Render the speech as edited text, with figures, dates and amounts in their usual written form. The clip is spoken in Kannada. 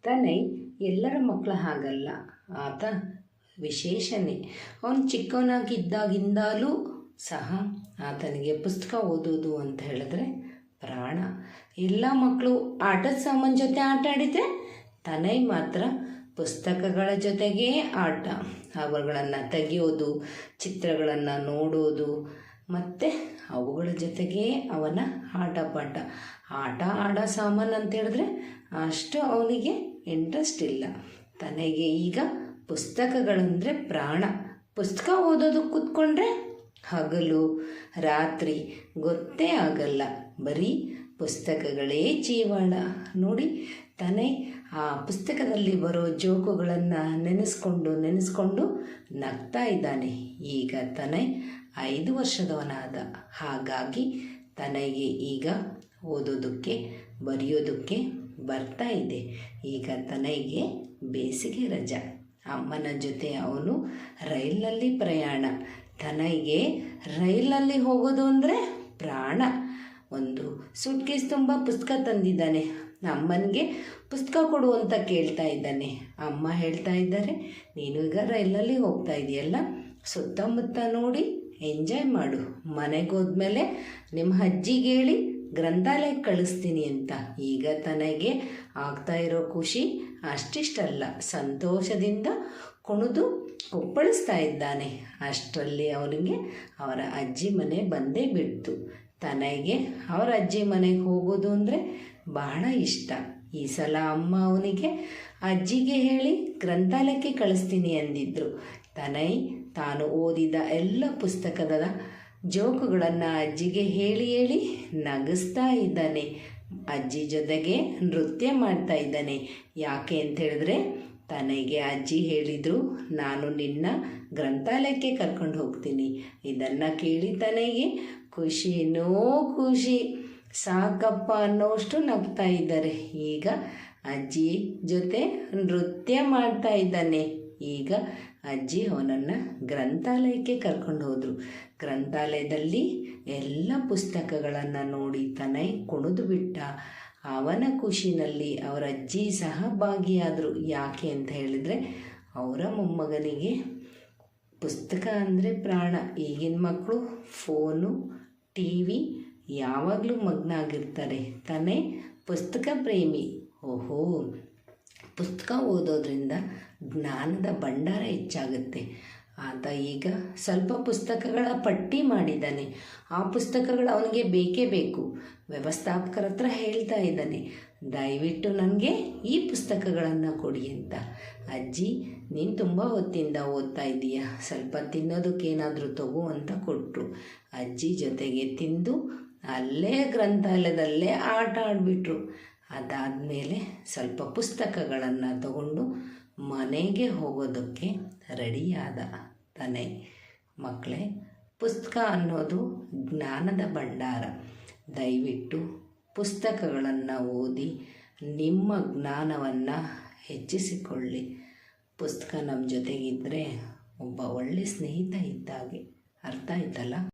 ತನಯ್ ಎಲ್ಲರ ಮಕ್ಕಳ ಹಾಗಲ್ಲ. ಆತ ವಿಶೇಷನೇ. ಅವನು ಚಿಕ್ಕವನಾಗಿದ್ದಾಗಿಂದಲೂ ಸಹ ಆತನಿಗೆ ಪುಸ್ತಕ ಓದೋದು ಅಂತ ಹೇಳಿದ್ರೆ ಪ್ರಾಣ. ಎಲ್ಲ ಮಕ್ಕಳು ಆಟದ ಸಾಮಾನು ಜೊತೆ ಆಟ ಆಡಿದರೆ ತನಯ್ ಮಾತ್ರ ಪುಸ್ತಕಗಳ ಜೊತೆಗೇ ಆಟ. ಅವುಗಳನ್ನು ತೆಗೆಯೋದು, ಚಿತ್ರಗಳನ್ನು ನೋಡೋದು ಮತ್ತು ಅವುಗಳ ಜೊತೆಗೇ ಅವನ ಆಟ ಆಡೋ ಸಾಮಾನು ಅಂತ ಹೇಳಿದ್ರೆ ಅಷ್ಟು ಅವನಿಗೆ ಇಂಟ್ರೆಸ್ಟ್ ಇಲ್ಲ. ತನಗೆ ಈಗ ಪುಸ್ತಕಗಳಂದರೆ ಪ್ರಾಣ. ಪುಸ್ತಕ ಓದೋದಕ್ಕೆ ಕೂತ್ಕೊಂಡ್ರೆ ಹಗಲು ರಾತ್ರಿ ಗೊತ್ತೇ ಆಗಲ್ಲ. ಬರೀ ಪುಸ್ತಕಗಳೇ ಜೀವಾಳ. ನೋಡಿ, ತನಯ್ ಆ ಪುಸ್ತಕದಲ್ಲಿ ಬರೋ ಜೋಕುಗಳನ್ನು ನೆನೆಸ್ಕೊಂಡು ನಗ್ತಾ ಇದ್ದಾನೆ. ಈಗ ತನಯ್ 5 ವರ್ಷದವನಾದ. ಹಾಗಾಗಿ ತನಗೆ ಈಗ ಓದೋದಕ್ಕೆ ಬರೆಯೋದಕ್ಕೆ ಬರ್ತಾ ಇದೆ. ಈಗ ತನಗೆ ಬೇಸಿಗೆ ರಜೆ. ಅಮ್ಮನ ಜೊತೆ ಅವನು ರೈಲಿನಲ್ಲಿ ಪ್ರಯಾಣ. ತನಗೆ ರೈಲಲ್ಲಿ ಹೋಗೋದು ಅಂದರೆ ಪ್ರಾಣ. ಒಂದು ಸೂಟ್ಕೇಸ್ ತುಂಬ ಪುಸ್ತಕ ತಂದಿದ್ದಾನೆ. ಅಮ್ಮನಿಗೆ ಪುಸ್ತಕ ಕೊಡು ಅಂತ ಕೇಳ್ತಾ ಇದ್ದಾನೆ. ಅಮ್ಮ ಹೇಳ್ತಾ ಇದ್ದಾರೆ, ನೀನು ಈಗ ರೈಲಲ್ಲಿ ಹೋಗ್ತಾ ಇದೆಯಲ್ಲ, ಸುತ್ತಮುತ್ತ ನೋಡಿ ಎಂಜಾಯ್ ಮಾಡು. ಮನೆಗೆ ಹೋದ್ಮೇಲೆ ನಿಮ್ಮ ಅಜ್ಜಿಗೆ ಹೇಳಿ ಗ್ರಂಥಾಲಯಕ್ಕೆ ಕಳಿಸ್ತೀನಿ ಅಂತ. ಈಗ ತನಗೆ ಆಗ್ತಾ ಇರೋ ಖುಷಿ ಅಷ್ಟಿಷ್ಟಲ್ಲ. ಸಂತೋಷದಿಂದ ಕುಣಿದು ಕುಪ್ಪಳಿಸ್ತಾ ಇದ್ದಾನೆ. ಅಷ್ಟರಲ್ಲಿ ಅವನಿಗೆ ಅವರ ಅಜ್ಜಿ ಮನೆ ಬಂದೇ ಬಿಡ್ತು. ತನಗೆ ಅವರ ಅಜ್ಜಿ ಮನೆಗೆ ಹೋಗೋದು ಅಂದರೆ ಬಹಳ ಇಷ್ಟ. ಈ ಸಲ ಅಮ್ಮ ಅವನಿಗೆ ಅಜ್ಜಿಗೆ ಹೇಳಿ ಗ್ರಂಥಾಲಯಕ್ಕೆ ಕಳಿಸ್ತೀನಿ ಅಂದಿದ್ರು. ತನಯ್ ತಾನು ಓದಿದ ಎಲ್ಲ ಪುಸ್ತಕದ ಜೋಕುಗಳನ್ನು ಅಜ್ಜಿಗೆ ಹೇಳಿ ನಗಿಸ್ತಾ ಇದ್ದಾನೆ. ಅಜ್ಜಿ ಜೊತೆಗೆ ನೃತ್ಯ ಮಾಡ್ತಾ ಇದ್ದಾನೆ. ಯಾಕೆ ಅಂತ ಹೇಳಿದ್ರೆ ತನಗೆ ಅಜ್ಜಿ ಹೇಳಿದರು, ನಾನು ನಿನ್ನ ಗ್ರಂಥಾಲಯಕ್ಕೆ ಕರ್ಕೊಂಡು ಹೋಗ್ತೀನಿ. ಇದನ್ನು ಕೇಳಿ ತನಗೆ ಖುಷಿನೋ ಖುಷಿ, ಸಾಕಪ್ಪ ಅನ್ನೋಷ್ಟು ನಗ್ತಾ ಇದ್ದಾರೆ. ಈಗ ಅಜ್ಜಿ ಜೊತೆ ನೃತ್ಯ ಮಾಡ್ತಾ ಇದ್ದಾನೆ. ಈಗ ಅಜ್ಜಿ ಅವನನ್ನು ಗ್ರಂಥಾಲಯಕ್ಕೆ ಕರ್ಕೊಂಡು ಹೋದರು. ಗ್ರಂಥಾಲಯದಲ್ಲಿ ಎಲ್ಲ ಪುಸ್ತಕಗಳನ್ನು ನೋಡಿ ತನಯ್ ಕುಣಿದು ಬಿಟ್ಟ. ಅವನ ಖುಷಿನಲ್ಲಿ ಅವರ ಅಜ್ಜಿ ಸಹ ಭಾಗಿಯಾದರು. ಯಾಕೆ ಅಂತ ಹೇಳಿದರೆ ಅವರ ಮೊಮ್ಮಗನಿಗೆ ಪುಸ್ತಕ ಅಂದರೆ ಪ್ರಾಣ. ಈಗಿನ ಮಕ್ಕಳು ಫೋನು, TV ಯಾವಾಗಲೂ ಮಗ್ನ ಆಗಿರ್ತಾರೆ. ತನಯ್ ಪುಸ್ತಕ ಪ್ರೇಮಿ. ಓಹೋ, ಪುಸ್ತಕ ಓದೋದ್ರಿಂದ ಜ್ಞಾನದ ಭಂಡಾರ ಹೆಚ್ಚಾಗುತ್ತೆ. ಆತ ಈಗ ಸ್ವಲ್ಪ ಪುಸ್ತಕಗಳ ಪಟ್ಟಿ ಮಾಡಿದ್ದಾನೆ. ಆ ಪುಸ್ತಕಗಳು ಅವನಿಗೆ ಬೇಕೇ ಬೇಕು. ವ್ಯವಸ್ಥಾಪಕರ ಹತ್ರ ಹೇಳ್ತಾ ಇದ್ದಾನೆ, ದಯವಿಟ್ಟು ನನಗೆ ಈ ಪುಸ್ತಕಗಳನ್ನು ಕೊಡಿ ಅಂತ. ಅಜ್ಜಿ, ನೀನು ತುಂಬ ಹೊತ್ತಿಂದ ಓದ್ತಾ ಇದ್ದೀಯಾ, ಸ್ವಲ್ಪ ತಿನ್ನೋದಕ್ಕೇನಾದರೂ ತಗೋ ಅಂತ ಕೊಟ್ಟರು. ಅಜ್ಜಿ ಜೊತೆಗೆ ತಿಂದು ಅಲ್ಲೇ ಗ್ರಂಥಾಲಯದಲ್ಲೇ ಆಟ ಆಡಿಬಿಟ್ರು. ಅದಾದಮೇಲೆ ಸ್ವಲ್ಪ ಪುಸ್ತಕಗಳನ್ನು ತಗೊಂಡು ಮನೆಗೆ ಹೋಗೋದಕ್ಕೆ ರೆಡಿಯಾದ ತನಯ್. ಮಕ್ಕಳೇ, ಪುಸ್ತಕ ಅನ್ನೋದು ಜ್ಞಾನದ ಭಂಡಾರ. ದಯವಿಟ್ಟು ಪುಸ್ತಕಗಳನ್ನು ಓದಿ ನಿಮ್ಮ ಜ್ಞಾನವನ್ನು ಹೆಚ್ಚಿಸಿಕೊಳ್ಳಿ. ಪುಸ್ತಕ ನಮ್ಮ ಜೊತೆಗಿದ್ದರೆ ಒಬ್ಬ ಒಳ್ಳೆಯ ಸ್ನೇಹಿತ ಇದ್ದಾಗೆ. ಅರ್ಥ ಆಯ್ತಲ್ಲ?